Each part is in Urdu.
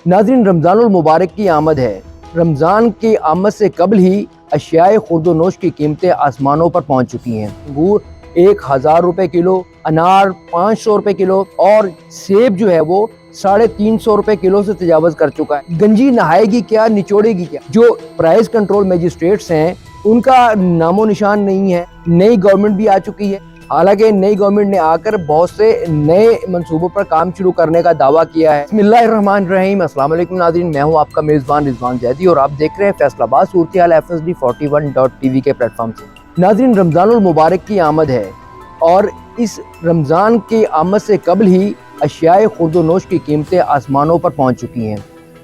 ناظرین، رمضان المبارک کی آمد ہے۔ رمضان کی آمد سے قبل ہی اشیاء خورد و نوش کی قیمتیں آسمانوں پر پہنچ چکی ہیں۔ انگور 1000 روپے کلو، انار 500 روپے کلو اور سیب جو ہے وہ 350 روپے کلو سے تجاوز کر چکا ہے۔ گنجی نہائے گی کیا، نچوڑے گی کیا؟ جو پرائز کنٹرول میجسٹریٹس ہیں ان کا نام و نشان نہیں ہے۔ نئی گورنمنٹ بھی آ چکی ہے، حالانکہ نئی گورنمنٹ نے آ کر بہت سے نئے منصوبوں پر کام شروع کرنے کا دعویٰ کیا ہے۔ بسم اللہ الرحمن الرحیم۔ السلام علیکم ناظرین، میں ہوں آپ کا میزبان رضوان زیدی اور آپ دیکھ رہے ہیں فیصل آباد صورتحال FSD 41.tv کے پلیٹ فارم سے۔ ناظرین، رمضان المبارک کی آمد ہے اور اس رمضان کی آمد سے قبل ہی اشیاء خورد و نوش کی قیمتیں آسمانوں پر پہنچ چکی ہیں۔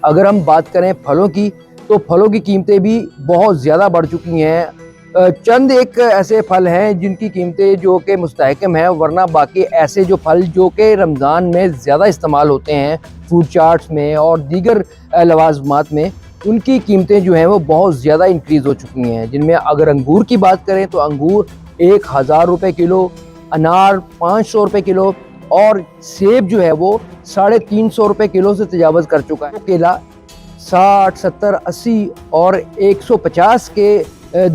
اگر ہم بات کریں پھلوں کی تو پھلوں کی قیمتیں بھی بہت زیادہ بڑھ چکی ہیں۔ چند ایک ایسے پھل ہیں جن کی قیمتیں جو کہ مستحکم ہیں، ورنہ باقی ایسے جو پھل جو کہ رمضان میں زیادہ استعمال ہوتے ہیں فوڈ چارٹس میں اور دیگر لوازمات میں، ان کی قیمتیں جو ہیں وہ بہت زیادہ انکریز ہو چکی ہیں۔ جن میں اگر انگور کی بات کریں تو انگور 1000 روپے کلو، انار 500 روپے کلو اور سیب جو ہے وہ 350 روپے کلو سے تجاوز کر چکا ہے۔ کیلا 60، 70، 80 اور 150 کے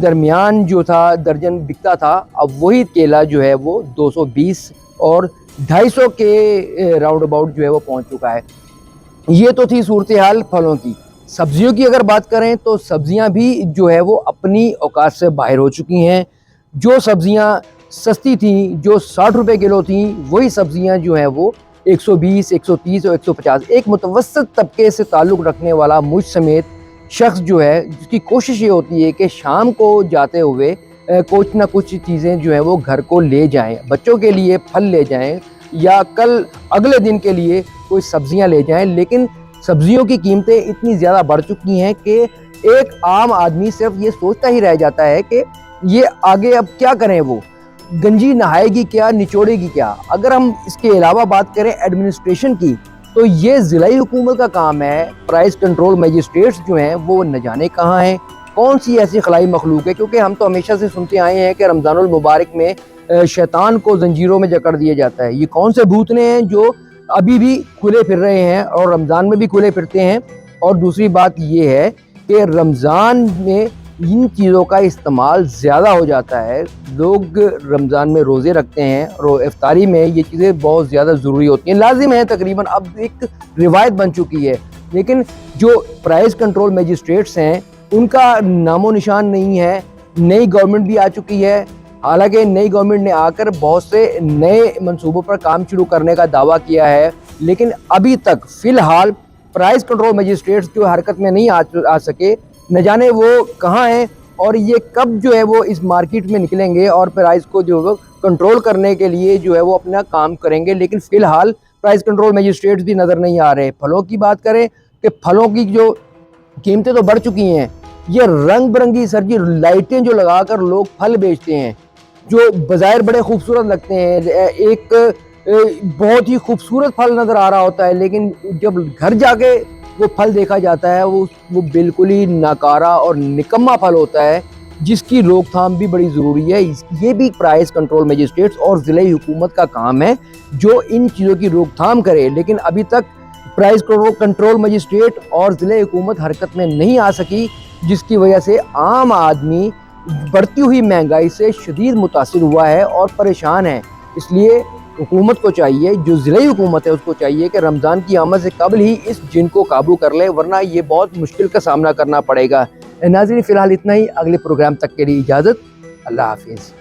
درمیان جو تھا درجن بکتا تھا، اب وہی کیلا جو ہے وہ 220 اور 250 کے راؤنڈ اباؤٹ جو ہے وہ پہنچ چکا ہے۔ یہ تو تھی صورتحال پھلوں کی۔ سبزیوں کی اگر بات کریں تو سبزیاں بھی جو ہے وہ اپنی اوقات سے باہر ہو چکی ہیں۔ جو سبزیاں سستی تھیں، جو 60 روپے کلو تھیں، وہی سبزیاں جو ہیں وہ 120، 130 اور 150۔ ایک متوسط طبقے سے تعلق رکھنے والا مجھ سمیت شخص جو ہے، جس کی کوشش یہ ہوتی ہے کہ شام کو جاتے ہوئے کچھ نہ کچھ چیزیں جو ہیں وہ گھر کو لے جائیں، بچوں کے لیے پھل لے جائیں یا کل اگلے دن کے لیے کوئی سبزیاں لے جائیں، لیکن سبزیوں کی قیمتیں اتنی زیادہ بڑھ چکی ہیں کہ ایک عام آدمی صرف یہ سوچتا ہی رہ جاتا ہے کہ یہ آگے اب کیا کریں۔ وہ گنجی نہائے گی کیا، نچوڑے گی کیا؟ اگر ہم اس کے علاوہ بات کریں ایڈمنسٹریشن کی تو یہ ضلعی حکومت کا کام ہے۔ پرائز کنٹرول میجسٹریٹس جو ہیں وہ نہ جانے کہاں ہیں، کون سی ایسی خلائی مخلوق ہے، کیونکہ ہم تو ہمیشہ سے سنتے آئے ہیں کہ رمضان المبارک میں شیطان کو زنجیروں میں جکڑ دیا جاتا ہے۔ یہ کون سے بھوتنے ہیں جو ابھی بھی کھلے پھر رہے ہیں اور رمضان میں بھی کھلے پھرتے ہیں؟ اور دوسری بات یہ ہے کہ رمضان میں ان چیزوں کا استعمال زیادہ ہو جاتا ہے۔ لوگ رمضان میں روزے رکھتے ہیں اور افطاری میں یہ چیزیں بہت زیادہ ضروری ہوتی ہیں، لازم ہے، تقریباً اب ایک روایت بن چکی ہے۔ لیکن جو پرائز کنٹرول میجسٹریٹس ہیں ان کا نام و نشان نہیں ہے۔ نئی گورنمنٹ بھی آ چکی ہے، حالانکہ نئی گورنمنٹ نے آ کر بہت سے نئے منصوبوں پر کام شروع کرنے کا دعویٰ کیا ہے، لیکن ابھی تک فی الحال پرائز کنٹرول میجسٹریٹس جو حرکت میں نہیں آ سکے، نہ جانے وہ کہاں ہیں اور یہ کب جو ہے وہ اس مارکیٹ میں نکلیں گے اور پرائز کو جو ہے کنٹرول کرنے کے لیے جو ہے وہ اپنا کام کریں گے۔ لیکن فی الحال پرائز کنٹرول میجسٹریٹس بھی نظر نہیں آ رہے۔ پھلوں کی بات کریں کہ پھلوں کی جو قیمتیں تو بڑھ چکی ہیں، یہ رنگ برنگی سرجی لائٹیں جو لگا کر لوگ پھل بیچتے ہیں جو بظاہر بڑے خوبصورت لگتے ہیں، ایک بہت ہی خوبصورت پھل نظر آ رہا ہوتا ہے، لیکن جب گھر جا کے وہ پھل دیکھا جاتا ہے وہ بالکل ہی ناکارہ اور نکما پھل ہوتا ہے، جس کی روک تھام بھی بڑی ضروری ہے۔ یہ بھی پرائز کنٹرول میجسٹریٹس اور ضلعی حکومت کا کام ہے جو ان چیزوں کی روک تھام کرے، لیکن ابھی تک پرائز کنٹرول میجسٹریٹ اور ضلعی حکومت حرکت میں نہیں آ سکی، جس کی وجہ سے عام آدمی بڑھتی ہوئی مہنگائی سے شدید متاثر ہوا ہے اور پریشان ہے۔ اس لیے حکومت کو چاہیے، جو ضلعی حکومت ہے اس کو چاہیے کہ رمضان کی آمد سے قبل ہی اس جن کو قابو کر لے، ورنہ یہ بہت مشکل کا سامنا کرنا پڑے گا۔ ناظرین، فی الحال اتنا ہی، اگلے پروگرام تک کے لیے اجازت، اللہ حافظ۔